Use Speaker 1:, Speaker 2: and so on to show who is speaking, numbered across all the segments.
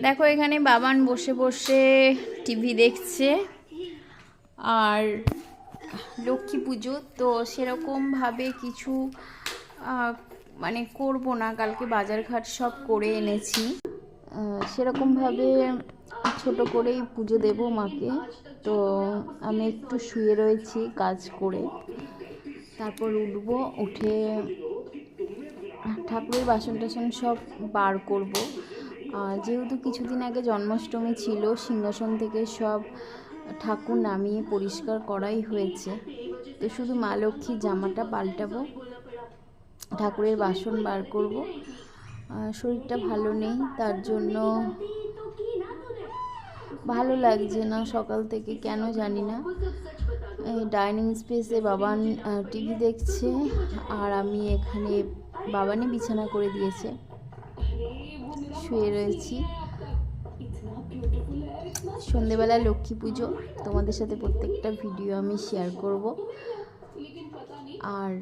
Speaker 1: দেখো এখানে বাবান বসে বসে টিভি দেখছে। আর লক্ষ্মী পুজো তো সেরকমভাবে কিছু মানে করব না, কালকে বাজারঘাট সব করে এনেছি। সেরকমভাবে ছোট করেই পুজো দেব মাকে। তো আমি একটু শুয়ে রয়েছি কাজ করে, তারপর উঠবো, উঠে ঠাকুরের বাসন টাসন সব বার করব। যেহেতু কিছুদিন আগে জন্মাষ্টমী ছিল, সিংহাসন থেকে সব ঠাকুর নামিয়ে পরিষ্কার করাই হয়েছে। তো শুধু মা লক্ষ্মীর জামাটা পাল্টাবো, ঠাকুরের বাসন বার করব। শরীরটা ভালো নেই, তার জন্য ভালো লাগছে না সকাল থেকে, কেন জানি না। ডাইনিং স্পেসে বাবান টিভি দেখছে, আর আমি এখানে বাবানই বিছানা করে দিয়েছে, শুয়ে রয়েছি। সন্ধেবেলা লক্ষ্মী পুজো, তোমাদের সাথে প্রত্যেকটা ভিডিও আমি শেয়ার করব। আর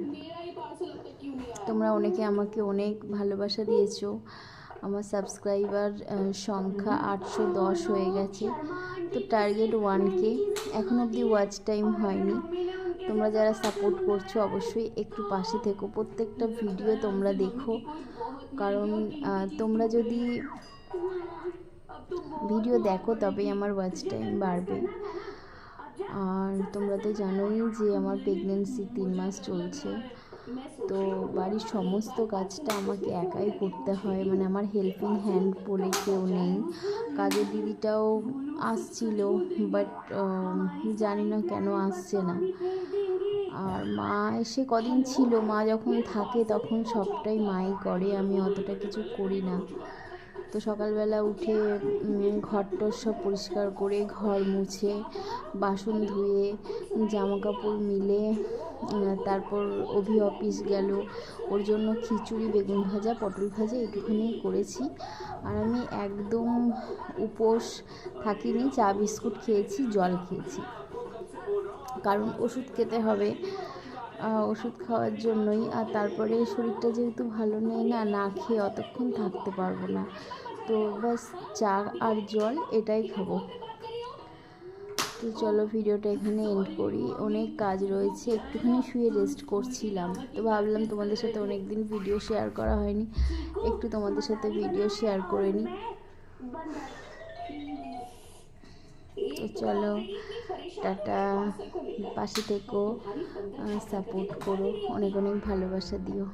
Speaker 1: তোমরা অনেকে আমাকে অনেক ভালোবাসা দিয়েছো। আমার সাবস্ক্রাইবার সংখ্যা 810 হয়ে গেছে। তো টার্গেট 1K, এখন অবধি ওয়াচ টাইম হয়নি। তোমরা যারা সাপোর্ট করছো অবশ্যই একটু পাশে থেকো, প্রত্যেকটা ভিডিও তোমরা দেখো, কারণ তোমরা যদি ভিডিও দেখো তবেই আমার ওয়াচ টাইম বাড়বে। আর তোমরা তো জানোই যে আমার প্রেগনেন্সি 3 মাস চলছে। তো বাড়ির সমস্ত কাজটা আমাকে একাই করতে হয়, মানে আমার হেল্পিং হ্যান্ড বলে কেউ নেই। কাজের দিদিটাও আসছিল, বাট জানি না কেন আসছে না। আর মা এসে কদিন ছিল, মা যখন থাকে তখন সবটাই মাই করে, আমি অতটা কিছু করি না। তো সকালবেলা উঠে ঘরটর সব পরিষ্কার করে, ঘর মুছে, বাসন ধুয়ে, জামা কাপড় মিলে, তারপর অভি অফিস গেল, ওর জন্য খিচুড়ি, বেগুন ভাজা, পটল ভাজা একটুখানি করেছি। আর আমি একদম উপোস থাকিনি, চা বিস্কুট খেয়েছি, জল খেয়েছি, কারণ ওষুধ খেতে হবে, ওষুধ খাওয়ার জন্যই। আর তারপরে শরীরটা যেহেতু ভালো নেই না, না খেয়ে অতক্ষণ থাকতে পারবো না। তো ব্যাস চা আর জল এটাই খাবো। তো চলো ভিডিওটা এখানে এন্ড করি, অনেক কাজ রয়েছে, একটুখানি শুয়ে রেস্ট করছিলাম। তো ভাবলাম তোমাদের সাথে অনেক দিন ভিডিও শেয়ার করা হয়নি, একটু তোমাদের সাথে ভিডিও শেয়ার করে নিই। তো চলো, টাটা, পাশে থেকো, সাপোর্ট করো, অনেক অনেক ভালোবাসা দিও।